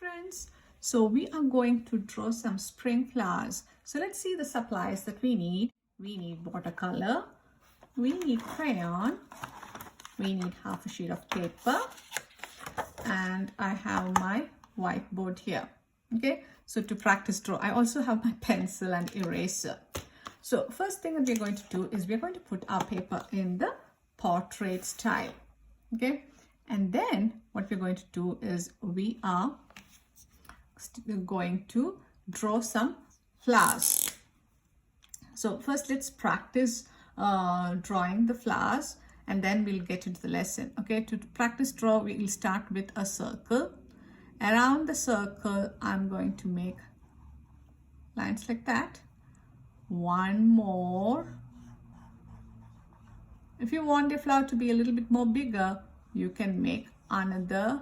friends. So we are going to draw some spring flowers. So let's see the supplies that we need. We need watercolor, we need crayon, we need half a sheet of paper, and I have my whiteboard here. Okay, so to practice draw, I also have my pencil and eraser. So first thing that we're going to do is we're going to put our paper in the portrait style. Okay, and then what we're going to do is we are going to draw some flowers. So first let's practice drawing the flowers, and then we'll get into the lesson. Okay, to practice draw, we will start with a circle. Around the circle, I'm going to make lines like that. One more. If you want the flower to be a little bit more bigger, you can make another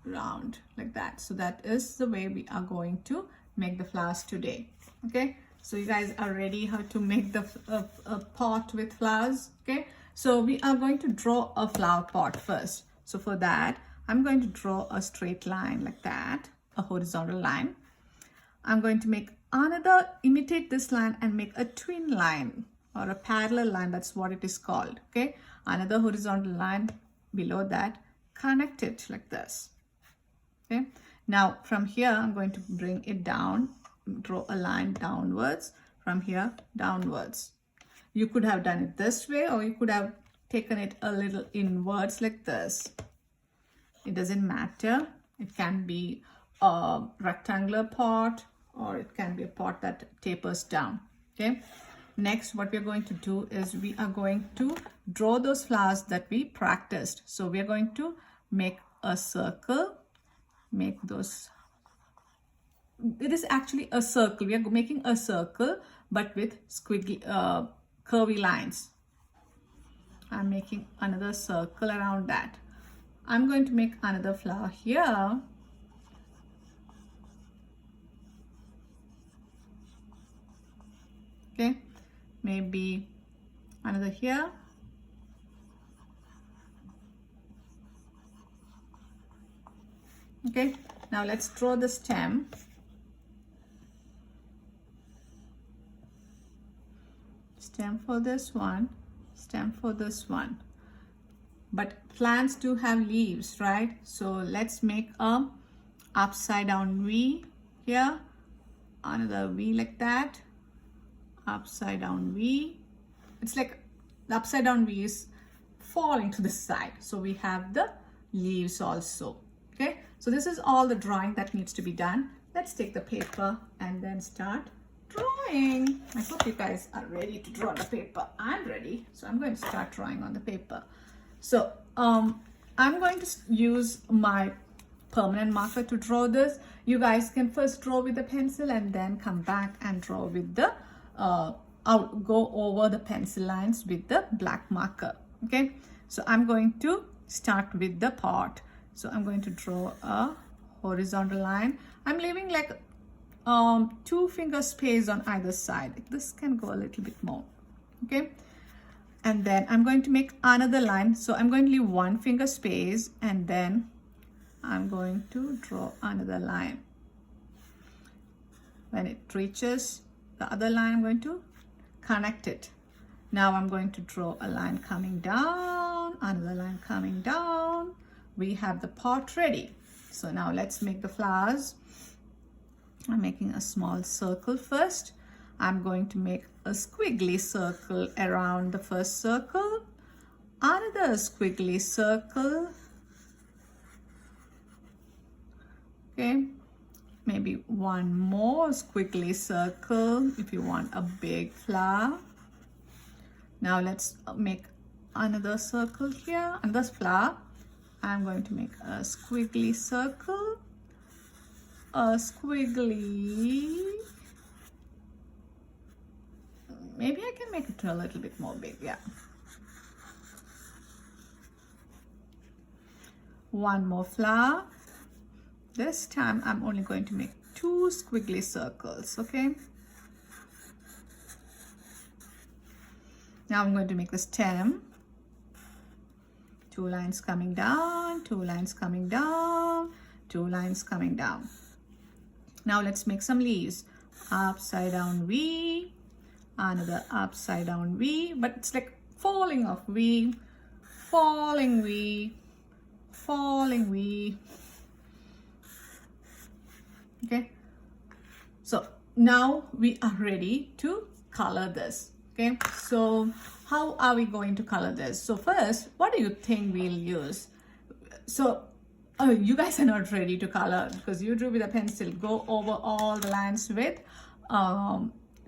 round like that. So that is the way we are going to make the flowers today. Okay, so you guys are ready how to make the a pot with flowers. Okay, so we are going to draw a flower pot first. So for that, I'm going to draw a straight line like that, a horizontal line. I'm going to make another, imitate this line and make a twin line or a parallel line. That's what it is called. Okay, another horizontal line below that, connect it like this. Okay, now from here I'm going to bring it down, draw a line downwards, from here downwards. You could have done it this way, or you could have taken it a little inwards like this. It doesn't matter. It can be a rectangular pot, or it can be a pot that tapers down. Okay, next what we're going to do is we are going to draw those flowers that we practiced. So we're going to make a circle, make those, it is actually a circle. We are making a circle but with squiggly curvy lines. I'm making another circle around that. I'm going to make another flower here. Okay, maybe another here. Okay, now let's draw the stem. Stem for this one, stem for this one. But plants do have leaves, right? So let's make a upside down V here, another V like that, upside down V. It's like the upside down V is falling to the side. So we have the leaves also. Okay, so this is all the drawing that needs to be done. Let's take the paper and then start drawing. I hope you guys are ready to draw on the paper. I'm ready, so I'm going to start drawing on the paper. So I'm going to use my permanent marker to draw this. You guys can first draw with the pencil and then come back and draw with the I'll go over the pencil lines with the black marker. Okay, so I'm going to start with the pot. So I'm going to draw a horizontal line. I'm leaving like 2 finger space on either side. This can go a little bit more. Okay, and then I'm going to make another line. So I'm going to leave 1 finger space, and then I'm going to draw another line. When it reaches the other line, I'm going to connect it. Now I'm going to draw a line coming down, another line coming down. We have the pot ready. So now let's make the flowers. I'm making a small circle first. I'm going to make a squiggly circle around the first circle, another squiggly circle. Okay, maybe one more squiggly circle if you want a big flower. Now let's make another circle here, another flower. I'm going to make a squiggly circle, a squiggly. Maybe I can make it a little bit more big, yeah. One more flower. This time I'm only going to make 2 squiggly circles, okay? Now I'm going to make the stem. 2 lines coming down, 2 lines coming down, 2 lines coming down. Now let's make some leaves. Upside down V, another upside down V, but it's like falling off V, falling V, falling V. Okay, so now we are ready to color this. Okay, so how are we going to color this? So first, what do you think we'll use? So you guys are not ready to color because you drew with a pencil. Go over all the lines with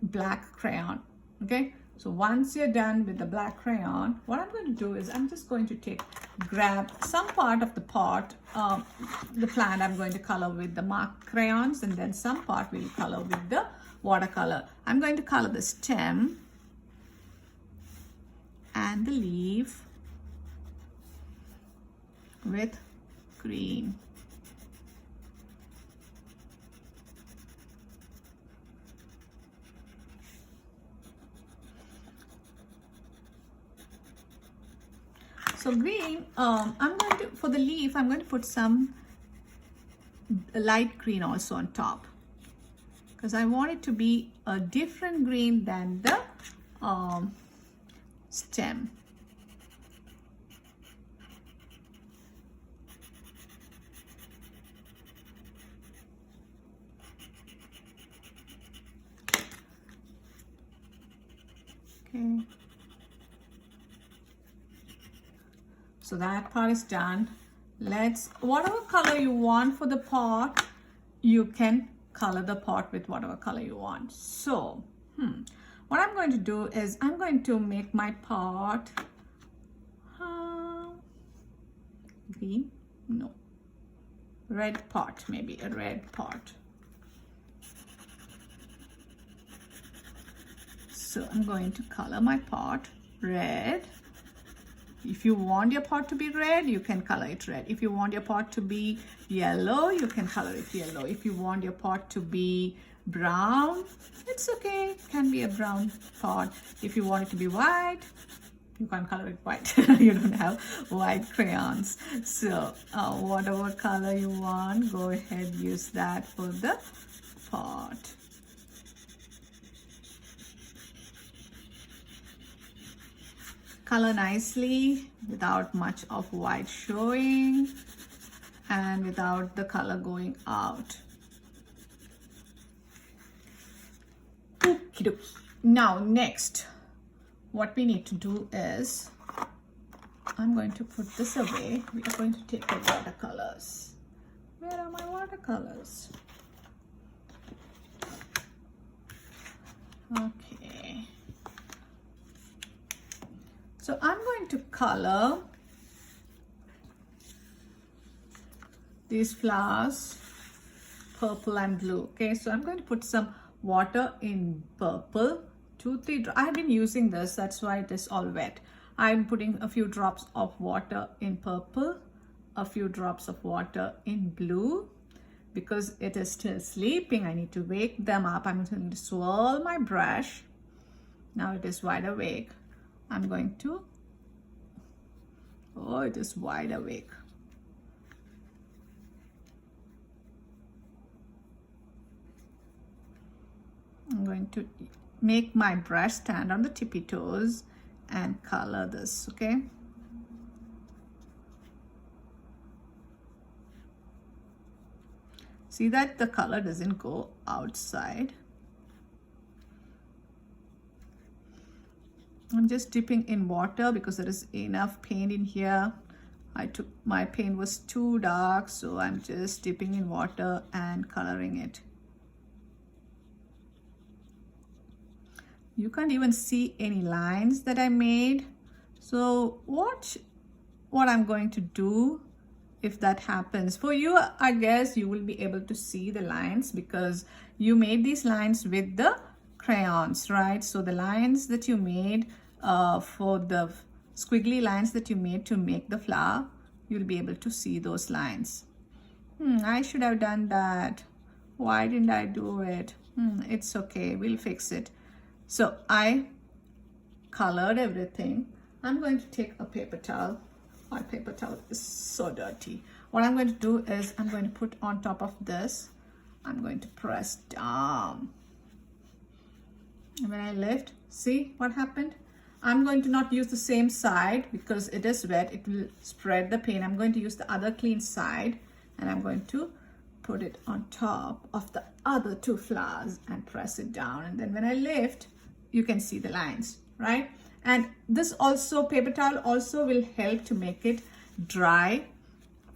black crayon. Okay, so once you're done with the black crayon, what I'm going to do is I'm just going to grab some part of the pot, the plant I'm going to color with the mark crayons, and then some part we'll color with the watercolor. I'm going to color the stem and the leaf with green. So green, I'm going to, for the leaf, I'm going to put some light green also on top because I want it to be a different green than the stem. Okay. So that part is done. Let's, whatever color you want for the pot, you can color the pot with whatever color you want. So, what I'm going to do is I'm going to make my pot green, no, red pot, maybe a red pot. So I'm going to color my pot red. If you want your pot to be red, you can color it red. If you want your pot to be yellow, you can color it yellow. If you want your pot to be brown, it's okay. It can be a brown pot. If you want it to be white, you can't color it white. You don't have white crayons. So whatever color you want, go ahead, use that for the pot. Color nicely without much of white showing and without the color going out. Okey-doke. Now next, what we need to do is, I'm going to put this away. We are going to take the watercolors. Where are my watercolors? Okay. So I'm going to color these flowers purple and blue. Okay, so I'm going to put some water in purple, 2-3 drops. I have been using this, that's why it is all wet. I'm putting a few drops of water in purple, a few drops of water in blue. Because it is still sleeping, I need to wake them up. I'm going to swirl my brush. Now it is wide awake. I'm going to, oh, it is wide awake. I'm going to make my brush stand on the tippy toes and color this, okay? See that the color doesn't go outside. I'm just dipping in water because there is enough paint in here. My paint was too dark, so I'm just dipping in water and coloring it. You can't even see any lines that I made. So watch what I'm going to do if that happens. For you, I guess you will be able to see the lines because you made these lines with the crayons, right? So the lines that you made for the squiggly lines that you made to make the flower, you'll be able to see those lines. I should have done that. Why didn't I do it? It's okay, we'll fix it. So I colored everything. I'm going to take a paper towel. My paper towel is so dirty. what I'm going to do is I'm going to put on top of this, I'm going to press down. And when I lift, see what happened? I'm going to not use the same side because it is wet. It will spread the paint. I'm going to use the other clean side and I'm going to put it on top of the other two flowers and press it down. And then when I lift, you can see the lines, right? And this also, paper towel also will help to make it dry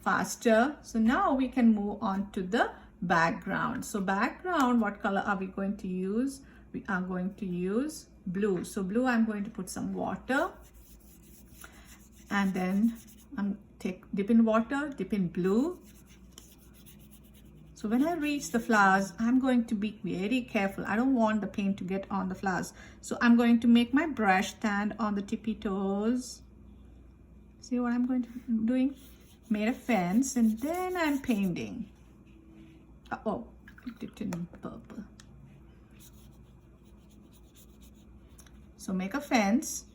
faster. So now we can move on to the background. So background, what color are we going to use? We are going to use blue. So blue, I'm going to put some water and then dip in water, dip in blue. So when I reach the flowers, I'm going to be very careful. I don't want the paint to get on the flowers. So I'm going to make my brush stand on the tippy toes. See what I'm going to doing? Made a fence and then I'm painting. Oh, dipped in purple. So make a fence.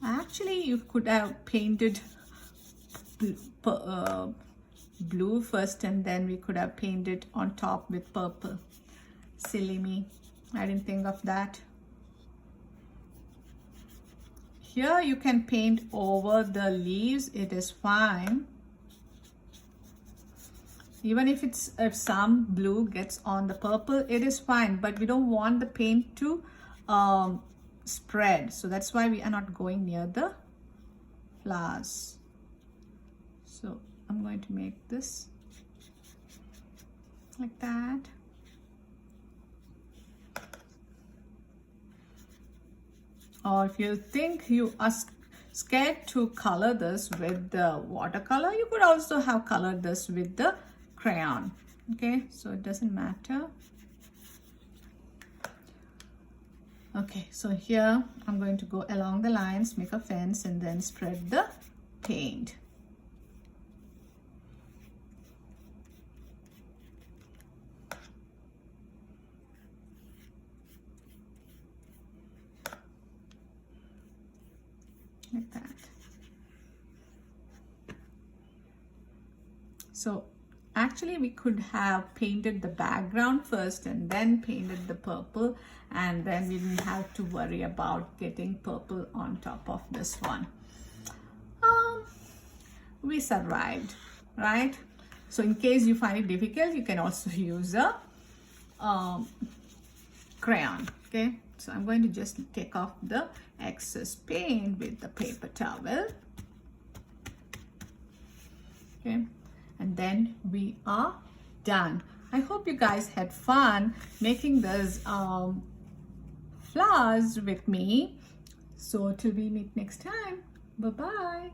Actually, you could have painted blue first and then we could have painted on top with purple. Silly me, I didn't think of that. Here you can paint over the leaves, it is fine. Even if some blue gets on the purple, it is fine, but we don't want the paint to spread. So that's why we are not going near the flowers. So I'm going to make this like that. Or if you think you are scared to color this with the watercolor, you could also have colored this with the crayon. Okay, so it doesn't matter. Okay, so here I'm going to go along the lines, make a fence and then spread the paint. Like that. So actually we could have painted the background first and then painted the purple, and then we didn't have to worry about getting purple on top of this one. We survived, right? So in case you find it difficult, you can also use a crayon. Okay, so I'm going to just take off the excess paint with the paper towel. Okay, and then we are done. I hope you guys had fun making those flowers with me. So till we meet next time, bye bye.